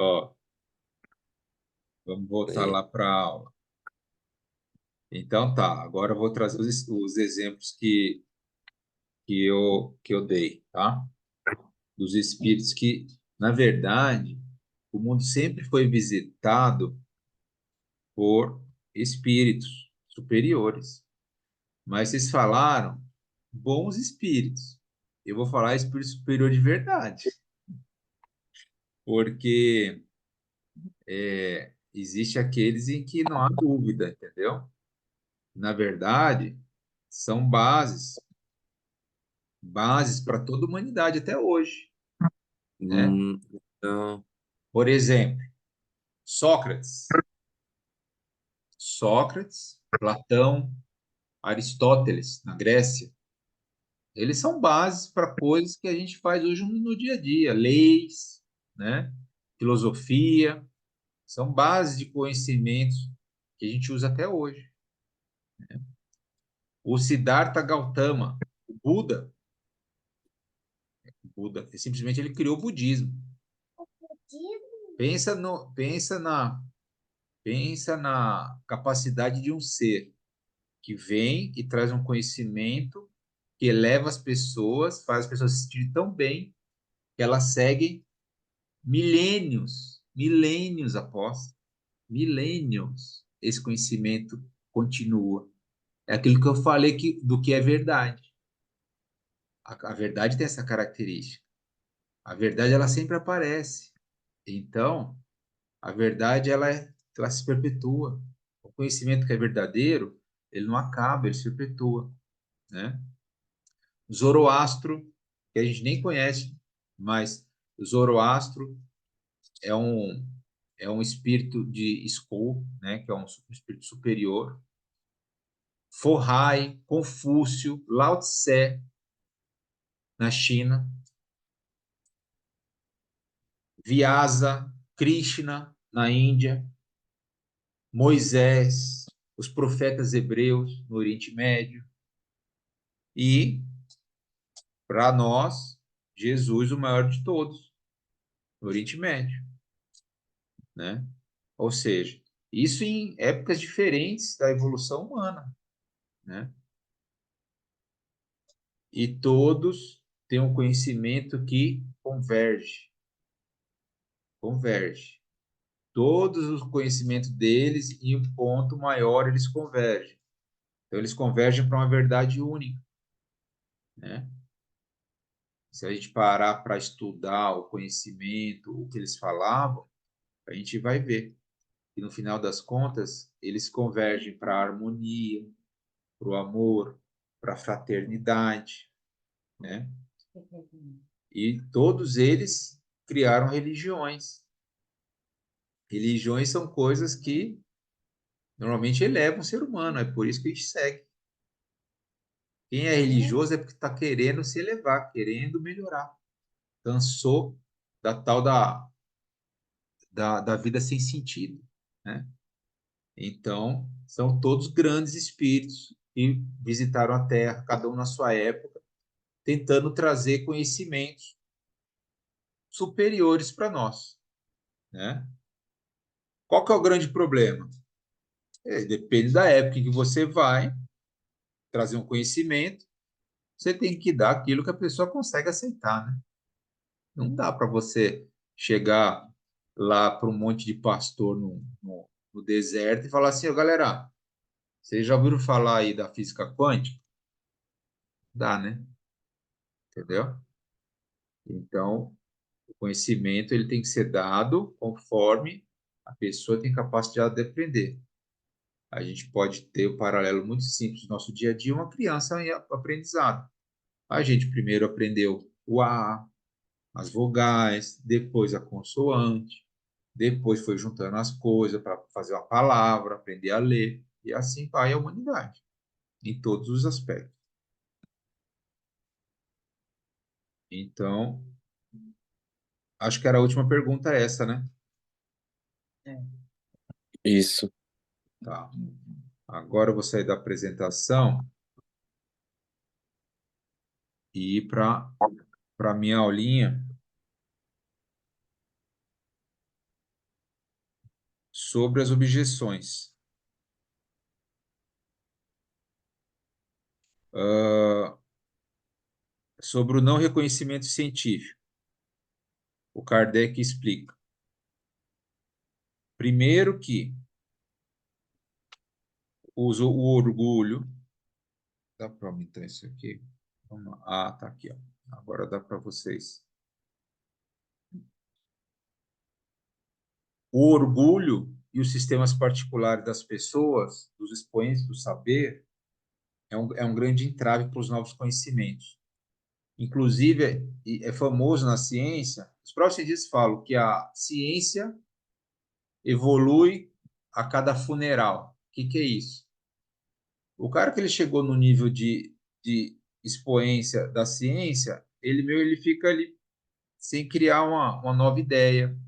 Ó, vamos voltar É, lá para a aula. Então tá, agora eu vou trazer os exemplos que eu dei, tá? Dos espíritos que, na verdade, o mundo sempre foi visitado por espíritos superiores. Mas vocês falaram bons espíritos. Eu vou falar espírito superior de verdade, porque existe aqueles em que não há dúvida, entendeu? Na verdade, são bases para toda a humanidade até hoje, né? então, Por exemplo, Sócrates, Platão, Aristóteles, na Grécia, eles são bases para coisas que a gente faz hoje no dia a dia, leis, né? Filosofia, são bases de conhecimentos que a gente usa até hoje. O Siddhartha Gautama, o Buda, simplesmente ele criou o budismo. Pensa no, pensa na capacidade de um ser que vem e traz um conhecimento que eleva as pessoas, faz as pessoas se sentirem tão bem que elas seguem milênios após, milênios. Esse conhecimento continua. É aquilo que eu falei do que é verdade. A verdade tem essa característica. A verdade ela sempre aparece. Então, a verdade ela se perpetua. O conhecimento que é verdadeiro, ele não acaba, ele se perpetua, né? Zoroastro, que a gente nem conhece, mas Zoroastro é um é um espírito de Skul, né, que é um espírito superior. Forrai, Confúcio, Lao Tse na China, Vyasa, Krishna na Índia, Moisés, os profetas hebreus no Oriente Médio e, para nós, Jesus, o maior de todos, no Oriente Médio, né? Ou seja, isso em épocas diferentes da evolução humana, né? E todos têm um conhecimento que converge. Todos os conhecimentos deles, em um ponto maior, eles convergem. Então, eles convergem para uma verdade única, né? Se a gente parar para estudar o conhecimento, o que eles falavam, a gente vai ver que, no final das contas, eles convergem para a harmonia, para o amor, para a fraternidade, né? E todos eles criaram religiões. Religiões são coisas que normalmente elevam o ser humano, é por isso que a gente segue. Quem é religioso é porque está querendo se elevar, querendo melhorar. Cansou da tal da vida sem sentido, né? Então, são todos grandes espíritos que visitaram a Terra, cada um na sua época, tentando trazer conhecimentos superiores para nós, né? Qual que é o grande problema? Depende da época que você vai trazer um conhecimento, você tem que dar aquilo que a pessoa consegue aceitar, né? Não dá para você chegar lá para um monte de pastor no deserto e falar assim: "Ô, galera, vocês já ouviram falar aí da física quântica?" Dá, né? Entendeu? Então, o conhecimento ele tem que ser dado conforme a pessoa tem capacidade de aprender. A gente pode ter o paralelo muito simples do nosso dia a dia, uma criança em aprendizado. A gente primeiro aprendeu o A, as vogais, depois a consoante, depois foi juntando as coisas para fazer uma palavra, aprender a ler, e assim vai a humanidade, em todos os aspectos. Então, acho que era a última pergunta essa, né? isso. Tá. Agora eu vou sair da apresentação e ir para a minha aulinha sobre as objeções. Sobre o não reconhecimento científico. O Kardec explica. Primeiro que usa o orgulho. Dá para aumentar isso aqui? Vamos lá. Ah, tá aqui, ó. Agora dá para vocês. O orgulho e os sistemas particulares das pessoas, dos expoentes do saber, é um grande entrave para os novos conhecimentos. Inclusive, é famoso na ciência, os próprios cientistas falam que a ciência evolui a cada funeral. O que é isso? O cara que ele chegou no nível de expoência da ciência, ele fica ali sem criar uma nova ideia.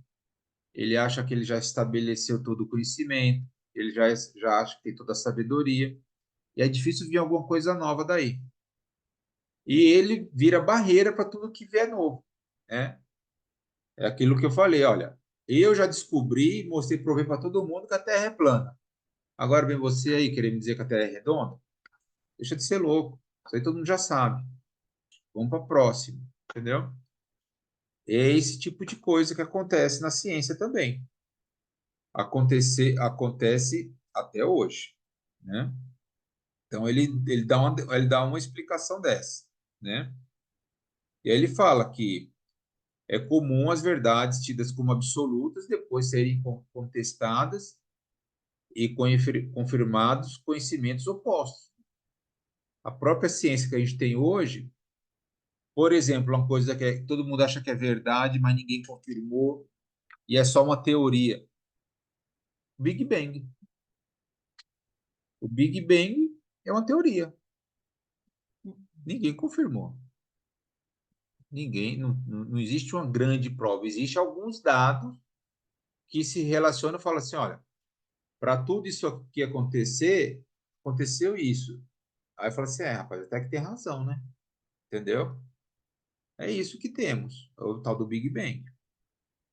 Ele acha que ele já estabeleceu todo o conhecimento, ele já acha que tem toda a sabedoria, e é difícil vir alguma coisa nova daí. E ele vira barreira para tudo que vier novo, né? É aquilo que eu falei, olha, eu já descobri, mostrei, provei para todo mundo que a Terra é plana. Agora vem você aí querer me dizer que a Terra é redonda? Deixa de ser louco. Isso aí todo mundo já sabe. Vamos para a próxima, entendeu? É esse tipo de coisa que acontece na ciência também. Acontece até hoje, né? Então ele dá uma explicação dessa, né? E aí ele fala que é comum as verdades tidas como absolutas depois serem contestadas e confirmados conhecimentos opostos. A própria ciência que a gente tem hoje, por exemplo, uma coisa que todo mundo acha que é verdade, mas ninguém confirmou e é só uma teoria. Big Bang. O Big Bang é uma teoria. Ninguém confirmou. Ninguém, não existe uma grande prova. Existem alguns dados que se relacionam e falam assim, olha, para tudo isso aqui acontecer, aconteceu isso. Aí fala assim, rapaz, até que tem razão, né? Entendeu? É isso que temos, é o tal do Big Bang.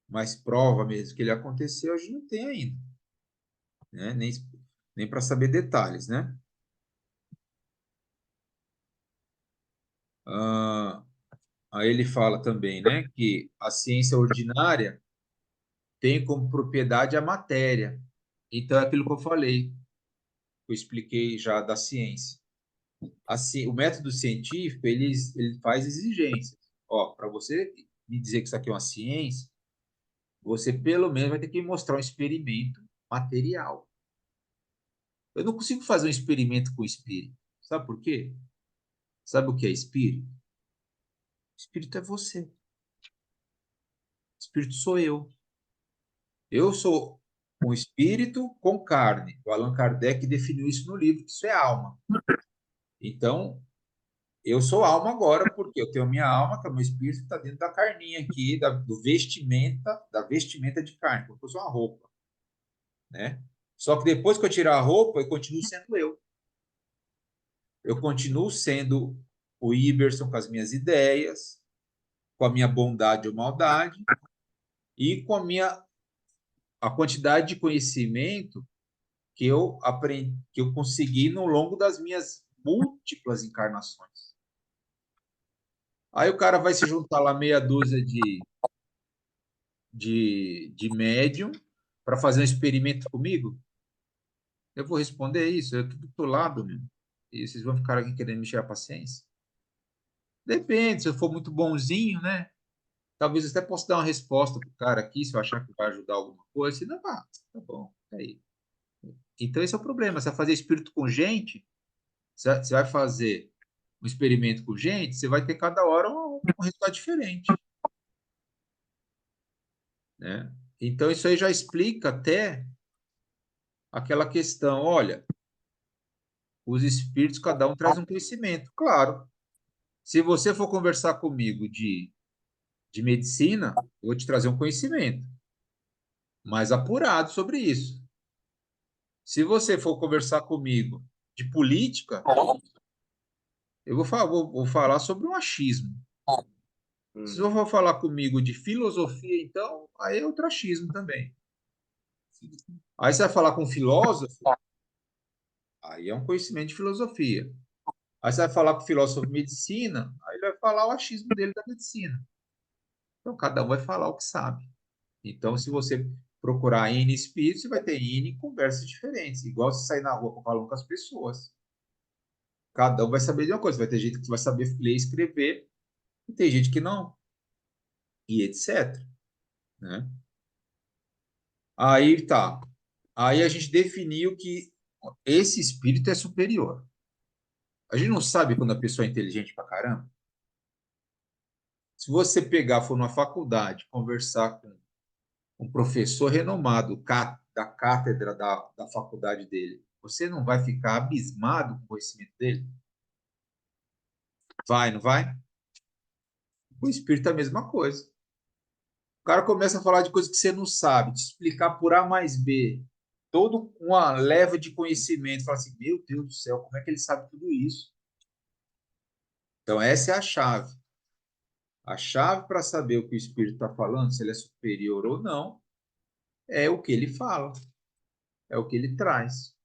Mas prova mesmo que ele aconteceu, a gente não tem ainda, né? Nem para saber detalhes, né? Ah, aí ele fala também, né, que a ciência ordinária tem como propriedade a matéria. Então, é aquilo que eu falei, que eu expliquei já da ciência. Assim, o método científico, ele faz exigências. Ó, para você me dizer que isso aqui é uma ciência, você pelo menos vai ter que mostrar um experimento material. Eu não consigo fazer um experimento com espírito. Sabe por quê? Sabe o que é espírito? Espírito é você. Espírito sou eu. Eu sou um espírito com carne. O Allan Kardec definiu isso no livro, que isso é alma. Então, eu sou alma agora, porque eu tenho minha alma, que é o meu espírito, que está dentro da carninha aqui, da vestimenta de carne, como se fosse uma roupa, né? Só que depois que eu tirar a roupa, eu continuo sendo eu. Eu continuo sendo o Iberson com as minhas ideias, com a minha bondade ou maldade, e com a quantidade de conhecimento que eu aprendi, que eu consegui no longo das minhas múltiplas encarnações. Aí o cara vai se juntar lá meia dúzia de médium para fazer um experimento comigo? Eu vou responder isso, eu tudo do lado mesmo. E vocês vão ficar aqui querendo mexer a paciência? Depende, se eu for muito bonzinho, né? Talvez eu até possa dar uma resposta pro cara aqui, se eu achar que vai ajudar alguma coisa. Se não, tá bom, tá aí. Então esse é o problema. Você vai fazer espírito com gente, você vai fazer um experimento com gente, você vai ter cada hora um resultado diferente, né? Então isso aí já explica até aquela questão, olha, os espíritos, cada um traz um conhecimento. Claro, se você for conversar comigo de medicina, eu vou te trazer um conhecimento mais apurado sobre isso. Se você for conversar comigo de política, eu vou falar sobre o achismo. Se você Uhum. for falar comigo de filosofia, então, aí é outro achismo também. Aí você vai falar com um filósofo, aí é um conhecimento de filosofia. Aí você vai falar com o filósofo de medicina, aí ele vai falar o achismo dele da medicina. Então, cada um vai falar o que sabe. Então, se você procurar N espíritos, você vai ter N conversas diferentes. Igual você sair na rua falando com as pessoas. Cada um vai saber de uma coisa. Vai ter gente que vai saber ler e escrever, e tem gente que não, e etc. Né? Aí tá. Aí a gente definiu que esse espírito é superior. A gente não sabe quando a pessoa é inteligente pra caramba. Se você pegar, for numa faculdade, conversar com um professor renomado da cátedra da faculdade dele, você não vai ficar abismado com o conhecimento dele? Vai, não vai? O espírito é a mesma coisa. O cara começa a falar de coisas que você não sabe, te explicar por A mais B, toda uma leva de conhecimento. Fala assim, meu Deus do céu, como é que ele sabe tudo isso? Então, essa é a chave. A chave para saber o que o espírito está falando, se ele é superior ou não, é o que ele fala, é o que ele traz.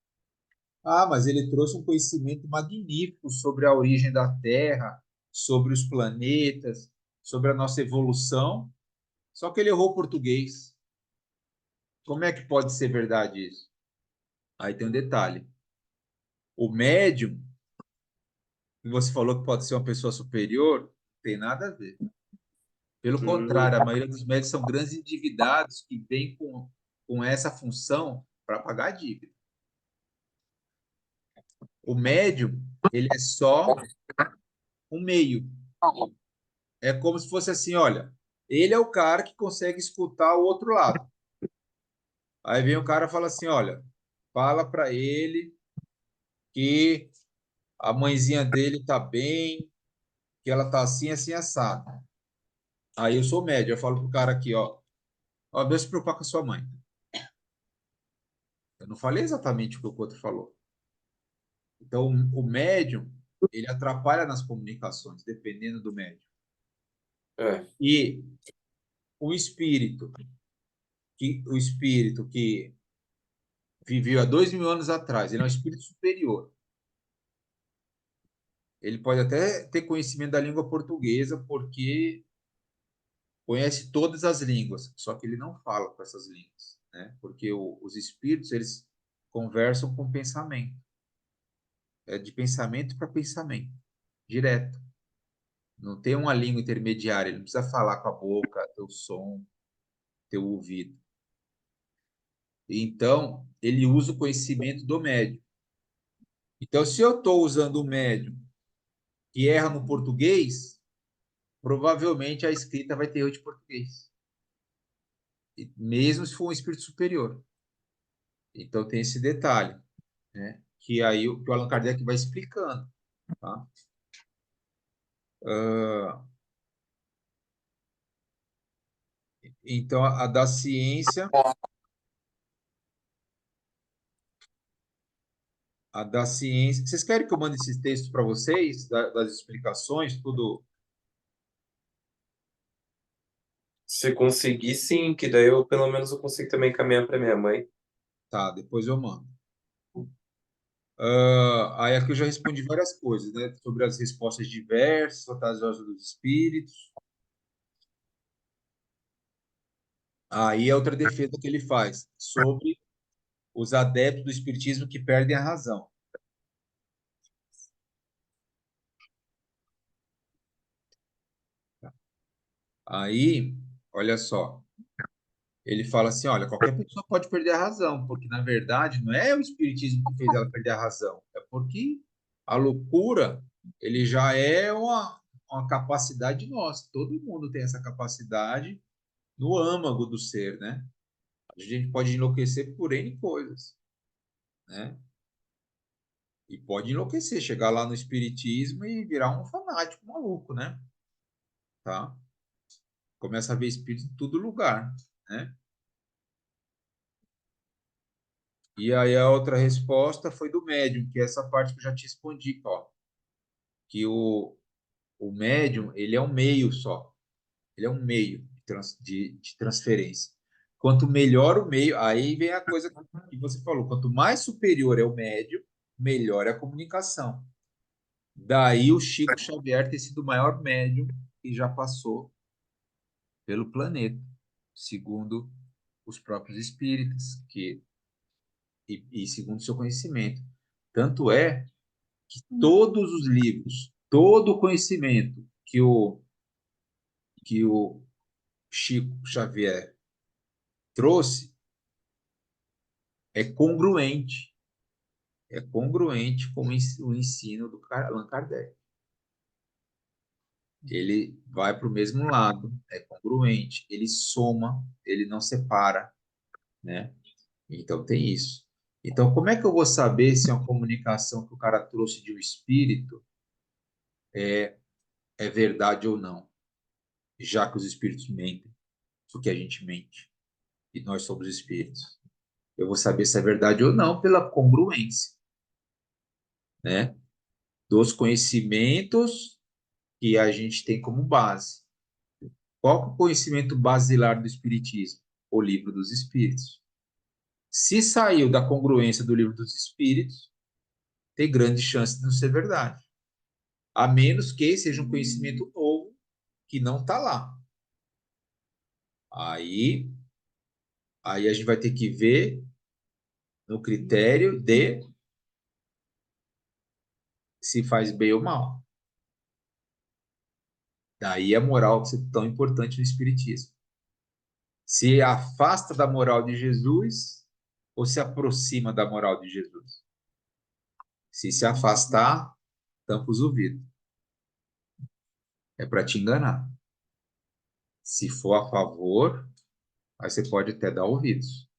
Ah, mas ele trouxe um conhecimento magnífico sobre a origem da Terra, sobre os planetas, sobre a nossa evolução, só que ele errou o português. Como é que pode ser verdade isso? Aí tem um detalhe. O médium, que você falou que pode ser uma pessoa superior, não tem nada a ver. Pelo Hum, contrário, a maioria dos médios são grandes endividados que vêm com essa função para pagar a dívida. O médium, ele é só um meio. É como se fosse assim, olha, ele é o cara que consegue escutar o outro lado. Aí vem o cara e fala assim, olha, fala para ele que a mãezinha dele tá bem, que ela tá assim, assim, assado. Aí eu sou médium, eu falo pro cara aqui, ó, Deus se preocupar com a sua mãe. Eu não falei exatamente o que o outro falou. Então, o médium, ele atrapalha nas comunicações, dependendo do médium. é. E o espírito que viveu há 2.000 anos atrás, ele é um espírito superior. Ele pode até ter conhecimento da língua portuguesa, porque conhece todas as línguas, só que ele não fala com essas línguas, né? Porque os espíritos, eles conversam com pensamento. É de pensamento para pensamento, direto. Não tem uma língua intermediária, ele não precisa falar com a boca, teu som, teu ouvido. Então, ele usa o conhecimento do médium. Então, se eu estou usando o médium que erra no português, provavelmente a escrita vai ter erro de português, mesmo se for um espírito superior. Então, tem esse detalhe, né? Que aí que o Allan Kardec vai explicando, tá? Ah, então, a da ciência, Vocês querem que eu mande esses textos para vocês, das explicações, tudo? Se conseguir, sim, que daí eu pelo menos eu consigo também caminhar para minha mãe. Tá, depois eu mando. Aí aqui eu já respondi várias coisas, né? Sobre as respostas diversas, fantasiosas dos espíritos. Aí é outra defesa que ele faz sobre os adeptos do espiritismo que perdem a razão. Aí, olha só, ele fala assim, olha, qualquer pessoa pode perder a razão, porque na verdade não é o espiritismo que fez ela perder a razão, é porque a loucura, ele já é uma capacidade nossa. Todo mundo tem essa capacidade no âmago do ser, né? A gente pode enlouquecer por N coisas, né? E pode enlouquecer, chegar lá no espiritismo e virar um fanático maluco, né? Tá? Começa a ver espírito em todo lugar, né? E aí a outra resposta foi do médium, que é essa parte que eu já te respondi, ó, que o médium, ele é um meio só, ele é um meio de transferência. Quanto melhor o meio, aí vem a coisa que você falou, quanto mais superior é o médio, melhor é a comunicação. Daí o Chico Xavier ter sido o maior médium que já passou pelo planeta, segundo os próprios espíritas, e segundo o seu conhecimento. Tanto é que todos os livros, todo o conhecimento que o Chico Xavier trouxe é congruente, com o ensino do Allan Kardec. Ele vai para o mesmo lado, é congruente, ele soma, ele não separa, né? Então tem isso. Então, como é que eu vou saber se uma comunicação que o cara trouxe de um espírito é verdade ou não? Já que os espíritos mentem, porque a gente mente, e nós somos espíritos. Eu vou saber se é verdade ou não pela congruência, né? Dos conhecimentos que a gente tem como base. Qual é o conhecimento basilar do espiritismo? O livro dos espíritos. Se saiu da congruência do livro dos espíritos, tem grande chance de não ser verdade. A menos que seja um conhecimento novo que não está lá. Aí, aí a gente vai ter que ver no critério de se faz bem ou mal. Daí a moral ser tão importante no Espiritismo. Se afasta da moral de Jesus ou se aproxima da moral de Jesus? Se afastar, tampa os ouvidos. É para te enganar. Se for a favor, aí você pode até dar ouvidos.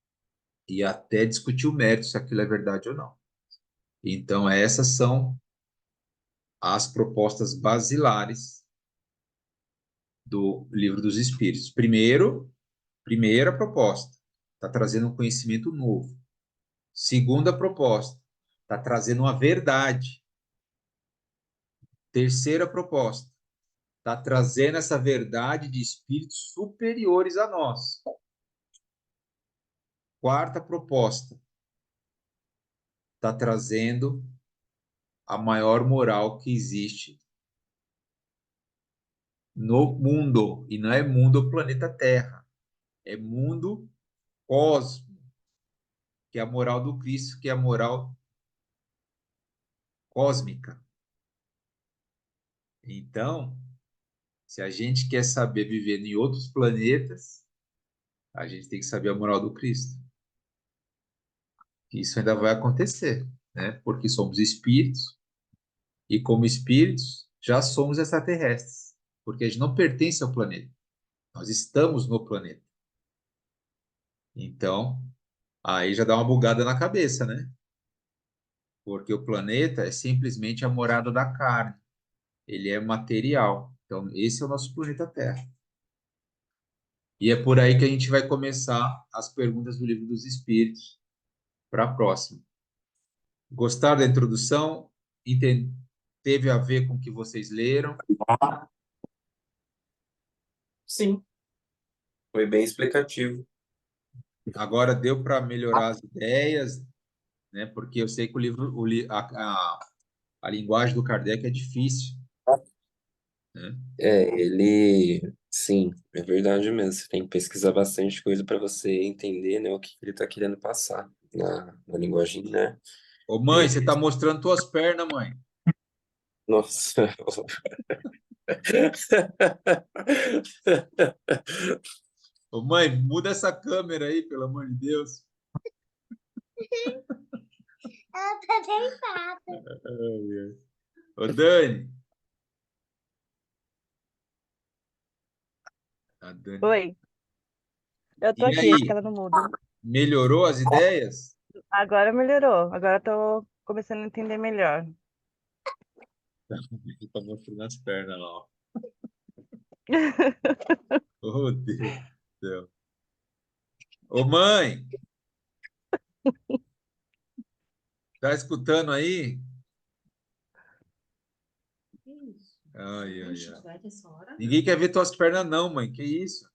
E até discutir o mérito se aquilo é verdade ou não. Então, essas são as propostas basilares do Livro dos Espíritos. Primeira proposta, está trazendo um conhecimento novo. Segunda proposta, está trazendo uma verdade. Terceira proposta, está trazendo essa verdade de espíritos superiores a nós. Quarta proposta, está trazendo a maior moral que existe no mundo. E não é mundo planeta Terra, é mundo cosmo, que é a moral do Cristo, que é a moral cósmica. Então, se a gente quer saber viver em outros planetas, a gente tem que saber a moral do Cristo. Isso ainda vai acontecer, né? Porque somos espíritos e como espíritos já somos extraterrestres, porque a gente não pertence ao planeta. Nós estamos no planeta. Então, aí já dá uma bugada na cabeça, né? Porque o planeta é simplesmente a morada da carne. Ele é material. Então, esse é o nosso planeta Terra. E é por aí que a gente vai começar as perguntas do Livro dos Espíritos para a próxima. Gostaram da introdução? Teve a ver com o que vocês leram? Sim, foi bem explicativo. Agora deu para melhorar as ideias, né? Porque eu sei que o livro, a linguagem do Kardec é difícil, né? Sim, é verdade mesmo. Você tem que pesquisar bastante coisa para você entender, né, o que ele está querendo passar na linguagem, né? Ô, mãe, você dele. está mostrando tuas pernas, mãe. Nossa. Ô, mãe, muda essa câmera aí, pelo amor de Deus. Ela tá deitada. Ai, ai. Ô, Dani. A Dani. Oi, eu tô E aqui, acho que aí, ela não muda. melhorou as ideias? Agora melhorou, agora eu tô começando a entender melhor. Tá mostrando as pernas lá, ó. Oh, Deus do céu. Ô, mãe, tá escutando aí? Ai, ai, ai. Ninguém quer ver tuas pernas, não, mãe. Que isso?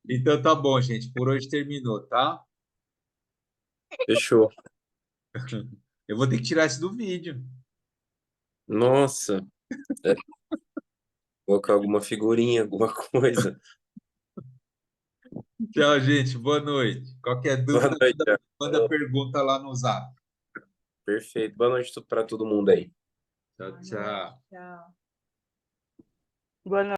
Então tá bom, gente. Por hoje terminou, tá? Fechou. Eu vou ter que tirar isso do vídeo. Nossa, é, colocar alguma figurinha, alguma coisa. Tchau, gente. Boa noite. Qualquer Boa dúvida, noite, manda Thiago. pergunta lá no Zap. Perfeito. Boa noite para todo mundo aí. Tchau, tchau. Boa noite.